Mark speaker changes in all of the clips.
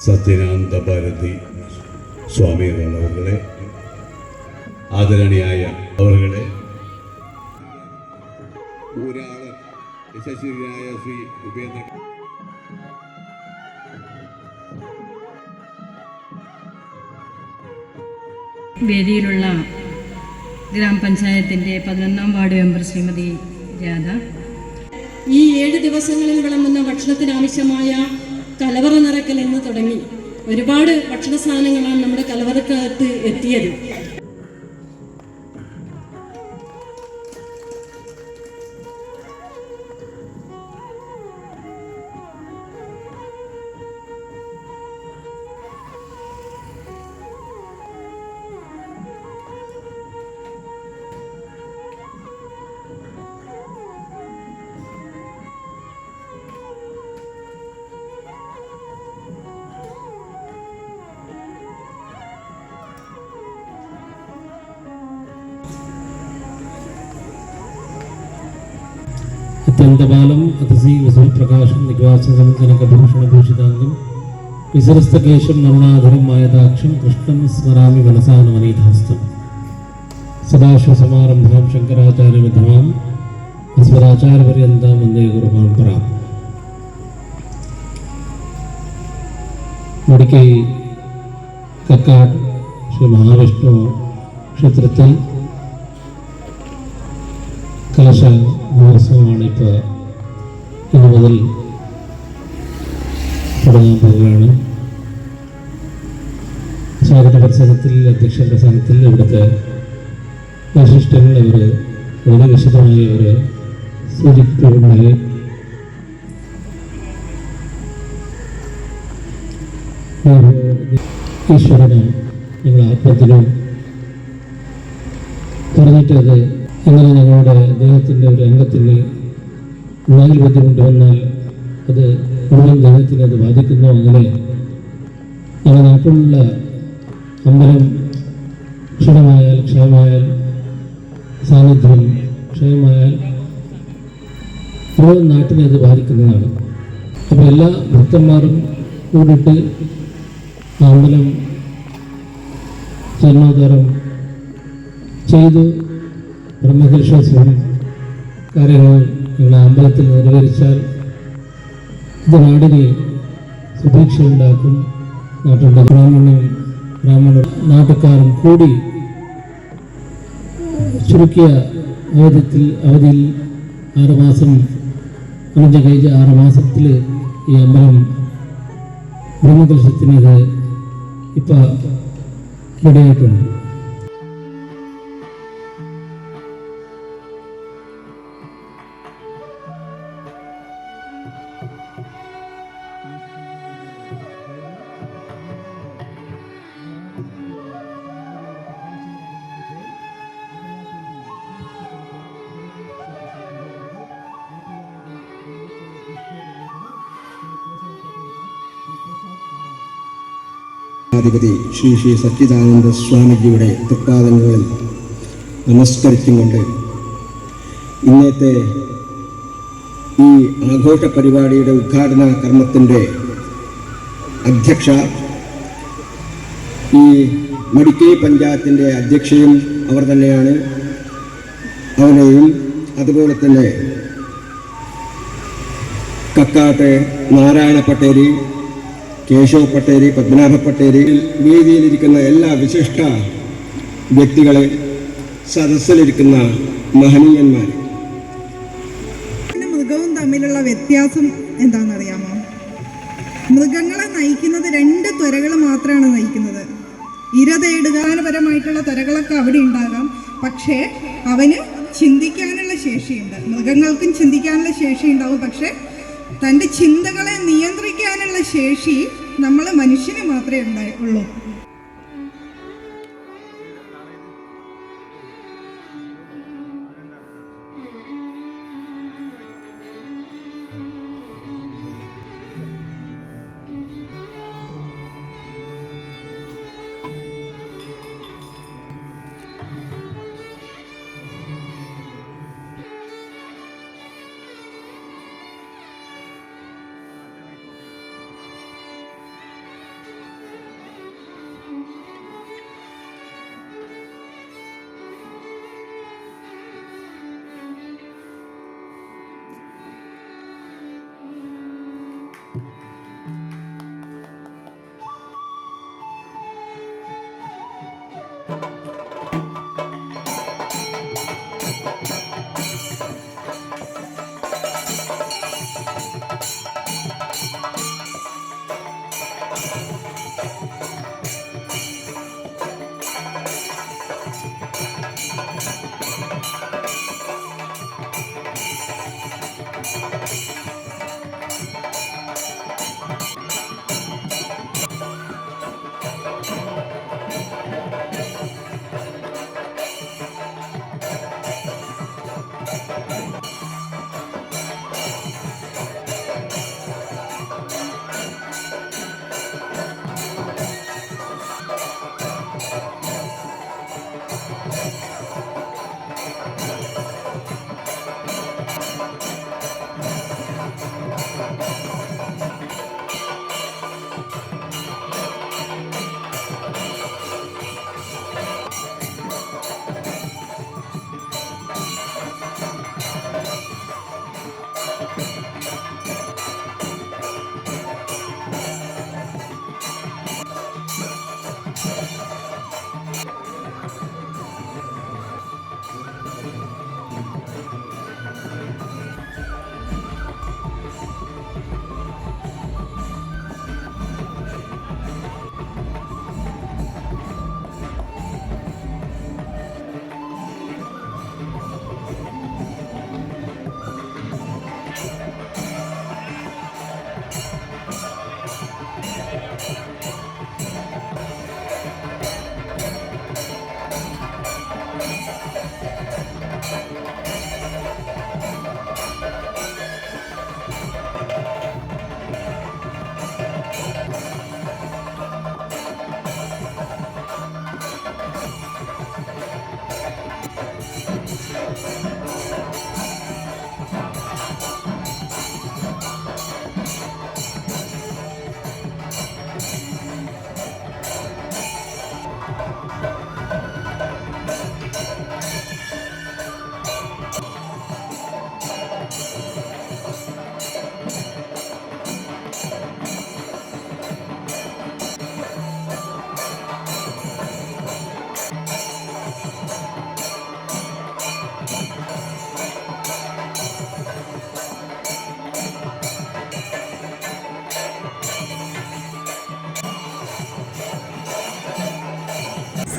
Speaker 1: സത്യനാന്ത ഭാരതി സ്വാമികളെ ആദരണീയായ അവരുടെ ഒരാള് യശസ്വിയായ ശ്രീ ഉപേന്ദ്ര
Speaker 2: വേദിയിലുള്ള ഗ്രാമപഞ്ചായത്തിൻ്റെ 11ാം വാർഡ് മെമ്പർ ശ്രീമതി രാധ.
Speaker 3: ഈ 7 ദിവസങ്ങളിൽ വിളമ്പുന്ന ഭക്ഷണത്തിനാവശ്യമായ കലവറ നിറക്കൽ എന്ന് തുടങ്ങി ഒരുപാട് ഭക്ഷണ സാധനങ്ങളാണ് നമ്മുടെ കലവറക്കകത്ത് എത്തിയത്.
Speaker 4: അത്യന്തപാലം അതിഥി വിസുപ്രകാശം നിവാസകം ജനകഭൂഷണഭൂഷിതാംഗം വിസരസ്തകേശം നവനാധരം മായതാക്ഷം കൃഷ്ണം സ്മരാമി മനസാനവനീതാസ്തം സദാശിവസമാരംഭാം ശങ്കരാചാര്യവിധമാം അസ്മരാചാര്യപര്യന്താം വന്ദേ ഗുരുപരമ്പരാം. മടിക്കൈ കക്കാട് ശ്രീ മഹാവിഷ്ണു ക്ഷേത്രത്തിൽ കലശ മഹോത്സവമാണ് ഇപ്പോൾ ഇന്നു മുതൽ തുടങ്ങാൻ പോവുകയാണ്. സ്വാഗത പ്രസംഗത്തിൽ അധ്യക്ഷ പ്രസംഗത്തിൽ ഇവിടുത്തെ വൈശിഷ്ട്യങ്ങൾ അവർ വളരെ വിശദമായി അവർ സൂചിപ്പിച്ചിട്ടുണ്ട്. ഈശ്വരന് ഞങ്ങൾ ആത്മത്തിലും പറഞ്ഞിട്ടത് അങ്ങനെ ഞങ്ങളുടെ ദേഹത്തിൻ്റെ ഒരു അംഗത്തിന് എന്തെങ്കിലും ബുദ്ധിമുട്ട് വന്നാൽ അത് മുഴുവൻ ദേഹത്തിന് അത് ബാധിക്കുന്നു. അങ്ങനെ ഞങ്ങളുടെ നാട്ടിലുള്ള അമ്പലം ക്ഷീണമായാൽ ക്ഷയമായാൽ സാന്നിധ്യം ക്ഷയമായാൽ മുഴുവൻ നാട്ടിനെ അത് ബാധിക്കുന്നതാണ്. അപ്പോൾ എല്ലാ ഭക്തന്മാരും കൂടിയിട്ട് ആ അമ്പലം ജീർണോദ്ധാരം ചെയ്തു ബ്രഹ്മകലശോത്സവം കാര്യങ്ങൾ ഞങ്ങളുടെ അമ്പലത്തിൽ നിർവഹിച്ചാൽ ഇത് നാടിന് സുഭിക്ഷയുണ്ടാക്കും. നാട്ടിലെ ബ്രാഹ്മണ നാട്ടുകാരും കൂടി ചുരുക്കിയ അവധിയിൽ 6 മാസം അഞ്ച് കഴിച്ച് 6 മാസത്തിൽ ഈ അമ്പലം ബ്രഹ്മകലശത്തിനത് ഇപ്പം റെഡിയായിട്ടുണ്ട്.
Speaker 5: അധിപതി ശ്രീ ശ്രീ സച്ചിദാനന്ദ സ്വാമിജിയുടെ തൃപ്പാദങ്ങളിൽ നമസ്കരിച്ചുകൊണ്ട് ഇന്നത്തെ ഈ ആഘോഷ പരിപാടിയുടെ ഉദ്ഘാടന കർമ്മത്തിൻ്റെ അധ്യക്ഷ ഈ മടിക്കൈ പഞ്ചായത്തിൻ്റെ അധ്യക്ഷയും അവർ തന്നെയാണ്. അവനെയും അതുപോലെ തന്നെ കക്കാട്ട് നാരായണ പട്ടേരി, കേശവ് പട്ടേരി, പത്മനാഭ പട്ടേരി, വേദിയിലിരിക്കുന്ന എല്ലാ വിശിഷ്ട വ്യക്തികളെ, സദസ്സിലിരിക്കുന്ന മഹനീയന്മാർ.
Speaker 6: മൃഗവും തമ്മിലുള്ള വ്യത്യാസം എന്താണെന്നറിയാമോ? മൃഗങ്ങളെ നയിക്കുന്നത് 2 ത്വരകൾ മാത്രമാണ് നയിക്കുന്നത്. ഇര തേടുകാനപരമായിട്ടുള്ള ത്വരകളൊക്കെ അവിടെ ഉണ്ടാകാം, പക്ഷേ അവന് ചിന്തിക്കാനുള്ള ശേഷിയുണ്ട്. മൃഗങ്ങൾക്കും ചിന്തിക്കാനുള്ള ശേഷി ഉണ്ടാവും, പക്ഷേ തൻ്റെ ചിന്തകളെ നിയന്ത്രിക്കാനുള്ള ശേഷി നമ്മൾ മനുഷ്യന് മാത്രമേ ഉള്ളൂ.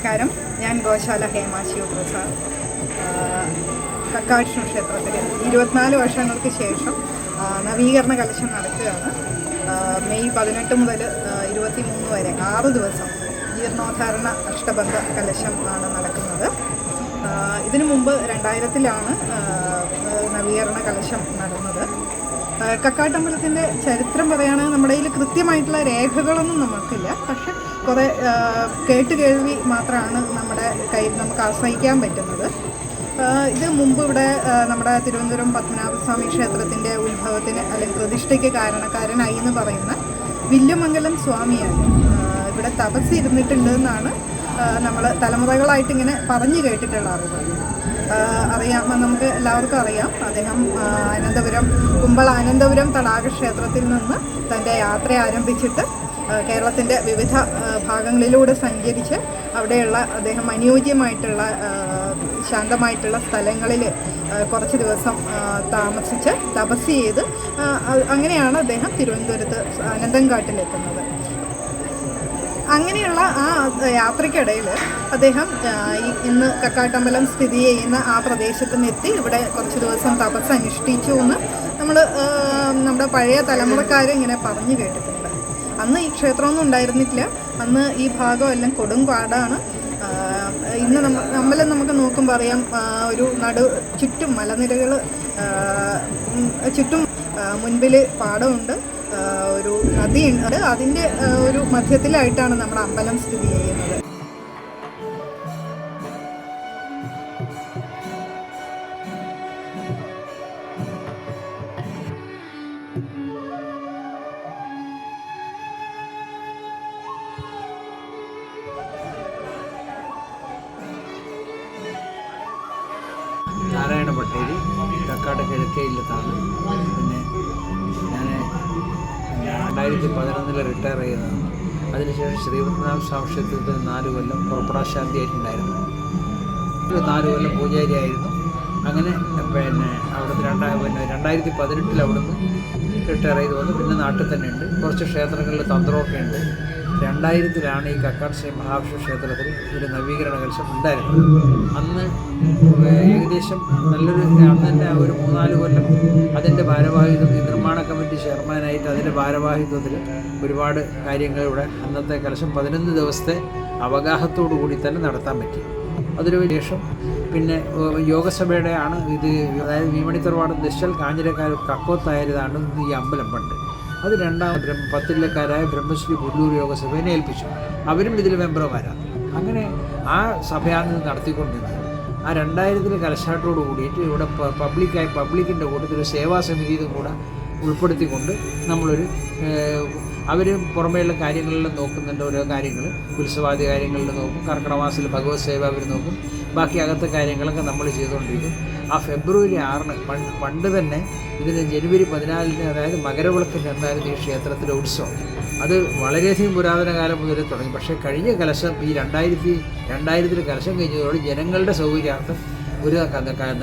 Speaker 6: നമസ്കാരം, ഞാൻ ഗോശാല ഹേമ ശിവപ്രസാദ്. കക്കാട് ക്ഷേത്രത്തിൽ 24 വർഷങ്ങൾക്ക് ശേഷം നവീകരണ കലശം നടക്കുകയാണ്. മെയ് 18 മുതൽ 23 വരെ 6 ദിവസം ജീർണോദ്ധാരണ അഷ്ടബന്ധ കലശം ആണ് നടക്കുന്നത്. ഇതിനു മുമ്പ് 2000-ലാണ് നവീകരണ കലശം നടന്നത്. കക്കാട്ടമ്പലത്തിൻ്റെ ചരിത്രം പറയുകയാണെങ്കിൽ നമ്മുടെ കയ്യിൽ കൃത്യമായിട്ടുള്ള രേഖകളൊന്നും നമുക്കില്ല. പക്ഷെ കുറേ കേട്ടുകേൾവി മാത്രമാണ് നമ്മുടെ കയ്യിൽ നമുക്ക് ആശ്രയിക്കാൻ പറ്റുന്നത്. ഇത് മുമ്പ് ഇവിടെ നമ്മുടെ തിരുവനന്തപുരം പത്മനാഭസ്വാമി ക്ഷേത്രത്തിൻ്റെ ഉത്ഭവത്തിന് അല്ലെങ്കിൽ പ്രതിഷ്ഠയ്ക്ക് കാരണക്കാരനായി എന്ന് പറയുന്ന വില്ലുമംഗലം സ്വാമിയാണ് ഇവിടെ തപസ് ഇരുന്നിട്ടുണ്ട് എന്നാണ് നമ്മൾ തലമുറകളായിട്ട് ഇങ്ങനെ പറഞ്ഞു കേട്ടിട്ടുള്ള അറിവ്. നമുക്ക് എല്ലാവർക്കും അറിയാം, അദ്ദേഹം കുമ്പള അനന്തപുരം തടാക ക്ഷേത്രത്തിൽ നിന്ന് തൻ്റെ യാത്ര ആരംഭിച്ചിട്ട് കേരളത്തിൻ്റെ വിവിധ ഭാഗങ്ങളിലൂടെ സഞ്ചരിച്ച് അവിടെയുള്ള അദ്ദേഹം അനുയോജ്യമായിട്ടുള്ള ശാന്തമായിട്ടുള്ള സ്ഥലങ്ങളിൽ കുറച്ച് ദിവസം താമസിച്ച് തപസ് ചെയ്ത് അങ്ങനെയാണ് അദ്ദേഹം തിരുവനന്തപുരത്ത് അനന്തൻകാട്ടിലെത്തുന്നത്. അങ്ങനെയുള്ള ആ യാത്രയ്ക്കിടയിൽ അദ്ദേഹം ഇന്ന് കക്കാട്ടമ്പലം സ്ഥിതി ചെയ്യുന്ന ആ പ്രദേശത്ത് നിന്നെത്തി ഇവിടെ കുറച്ച് ദിവസം തപസ് അനുഷ്ഠിച്ചു എന്ന് നമ്മുടെ പഴയ തലമുറക്കാർ ഇങ്ങനെ പറഞ്ഞു കേട്ടിട്ടുണ്ട്. അന്ന് ഈ ക്ഷേത്രമൊന്നും ഉണ്ടായിരുന്നില്ല. അന്ന് ഈ ഭാഗം എല്ലാം കൊടും കാടാണ്. ഇന്ന് അമ്പലം നമുക്ക് നോക്കുമ്പോൾ അറിയാം, ഒരു ചുറ്റും മലനിരകൾ, ചുറ്റും മുൻപിൽ പാടമുണ്ട്, ഒരു നദിയുണ്ട്. അതിൻ്റെ ഒരു മധ്യത്തിലായിട്ടാണ് നമ്മുടെ അമ്പലം സ്ഥിതി ചെയ്യുന്നത്.
Speaker 7: നാരായണ പട്ടേരി, കക്കാട് കിഴക്കേ ഇല്ലത്താണ്. പിന്നെ ഞാൻ 2011 റിട്ടയർ ചെയ്തതാണ്. അതിനുശേഷം ശ്രീപത്മനാഭസ്വാമി ക്ഷേത്രത്തിൽ 4 കൊല്ലം പുറപ്പെടാശാന്തിയായിട്ടുണ്ടായിരുന്നു. 4 കൊല്ലം പൂജാരിയായിരുന്നു. അങ്ങനെ അവിടുന്ന് 2018 അവിടുന്ന് റിട്ടയർ ചെയ്ത് വന്നു. പിന്നെ നാട്ടിൽ തന്നെ ഉണ്ട്. കുറച്ച് ക്ഷേത്രങ്ങളിൽ തന്ത്രമൊക്കെ ഉണ്ട്. 2000-ലാണ് ഈ കക്കാട് ശ്രീ മഹാവിഷ്ണു ക്ഷേത്രത്തിൽ ഒരു നവീകരണ കലശം ഉണ്ടായിരുന്നത്. അന്ന് ഏകദേശം നല്ലൊരു അന്ന് തന്നെ ഒരു 3-4 കൊല്ലം അതിൻ്റെ ഭാരവാഹിത്വത്തിൽ നിർമ്മാണ കമ്മിറ്റി ചെയർമാനായിട്ട് അതിൻ്റെ ഭാരവാഹിത്വത്തിൽ ഒരുപാട് കാര്യങ്ങൾ ഇവിടെ അന്നത്തെ കലശം 11 ദിവസത്തെ അവഗാഹത്തോടു കൂടി തന്നെ നടത്താൻ പറ്റി. അതിനു ശേഷം പിന്നെ യോഗസഭയുടെ ആണ് ഇത്, അതായത് വീമണിത്തറവാട് ദശൽ കാഞ്ഞിരക്കാർ കക്കോത്തായതാണ് ഈ അമ്പലം പണ്ട്. അത് രണ്ടാമത് പത്തില്ലക്കാരായ ബ്രഹ്മശ്രീ പുല്ലൂർ യോഗസഭയെ ഏൽപ്പിച്ചു. അവരും ഇതിൽ മെമ്പർമാരാണ്. അങ്ങനെ ആ സഭയാണ് നടത്തിക്കൊണ്ടിരുന്നത്. ആ 2000 കലശാട്ടോട് കൂടിയിട്ട് ഇവിടെ പബ്ലിക്കിൻ്റെ കൂട്ടത്തിൽ ഒരു സേവാ സമിതിയും കൂടെ ഉൾപ്പെടുത്തിക്കൊണ്ട് നമ്മളൊരു അവർ പുറമേയുള്ള കാര്യങ്ങളിലും നോക്കുന്നുണ്ട്. ഓരോ കാര്യങ്ങൾ ഉത്സവാദി കാര്യങ്ങളിൽ നോക്കും, കർക്കിടമാസത്തിൽ ഭഗവത് സേവ അവർ നോക്കും, ബാക്കി അകത്തെ കാര്യങ്ങളൊക്കെ നമ്മൾ ചെയ്തുകൊണ്ടിരിക്കും. ആ ഫെബ്രുവരി 6 പണ്ട് തന്നെ ഇതിന് ജനുവരി 14 അതായത് മകരവിളക്കിൻ്റെ അന്നായിരുന്നു ഈ ക്ഷേത്രത്തിലെ ഉത്സവം. അത് വളരെയധികം പുരാതന കാലം മുതൽ തുടങ്ങി. പക്ഷേ കഴിഞ്ഞ കലശം ഈ 2000 കലശം കഴിഞ്ഞതോടെ ജനങ്ങളുടെ സൗകര്യാർത്ഥം ഒരു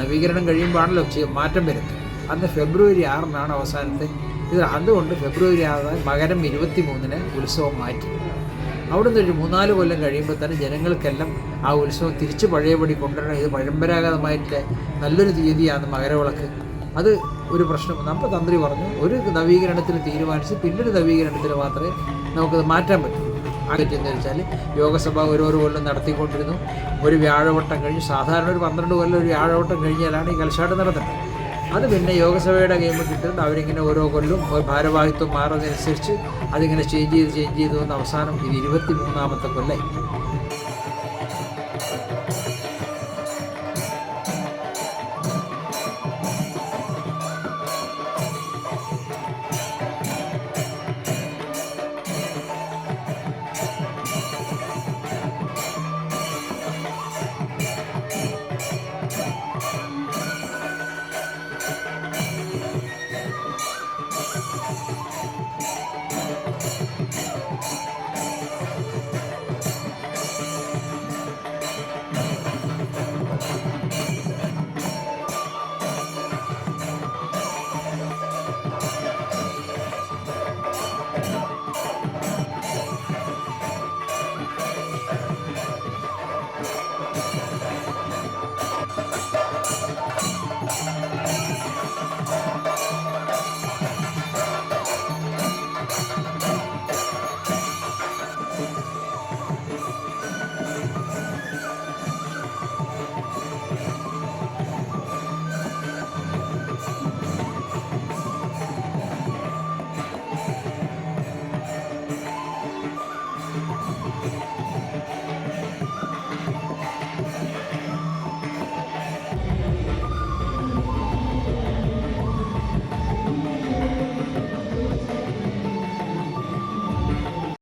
Speaker 7: നവീകരണം കഴിയുമ്പോഴാണല്ലോ മാറ്റം വരുന്നത്. അന്ന് ഫെബ്രുവരി 6 അവസാനത്തെ ഇത്. അതുകൊണ്ട് ഫെബ്രുവരി 6 മകരം 23 ഉത്സവം മാറ്റി. അവിടുന്ന് ഒരു 3-4 കൊല്ലം കഴിയുമ്പോൾ തന്നെ ജനങ്ങൾക്കെല്ലാം ആ ഉത്സവം തിരിച്ച് പഴയപടി കൊണ്ടുവരണം. ഇത് പരമ്പരാഗതമായിട്ട് നല്ലൊരു തീയതിയാണ് മകരവിളക്ക്. അത് ഒരു പ്രശ്നം. അപ്പോൾ തന്ത്രി പറഞ്ഞു ഒരു നവീകരണത്തിന് തീരുമാനിച്ച് പിന്നൊരു നവീകരണത്തിന് മാത്രമേ നമുക്കത് മാറ്റാൻ പറ്റൂ. പറ്റുമെന്ന് വെച്ചാൽ യോഗസഭ ഓരോരോ കൊല്ലം നടത്തിക്കൊണ്ടിരുന്നു. ഒരു വ്യാഴവട്ടം കഴിഞ്ഞ് സാധാരണ ഒരു 12 കൊല്ലം ഒരു വ്യാഴവട്ടം കഴിഞ്ഞാലാണ് ഈ കലശാട്ടം നടത്തുന്നത്. അത് പിന്നെ യോഗസഭയുടെ ഗെയിം കിട്ടുന്നത് അവരിങ്ങനെ ഓരോ കൊല്ലം ഭാരവാഹിത്വം മാറുന്നതനുസരിച്ച് അതിങ്ങനെ ചേഞ്ച് ചെയ്ത് വന്ന് അവസാനം ഇത് 23-ാമത്തെ കൊല്ലം.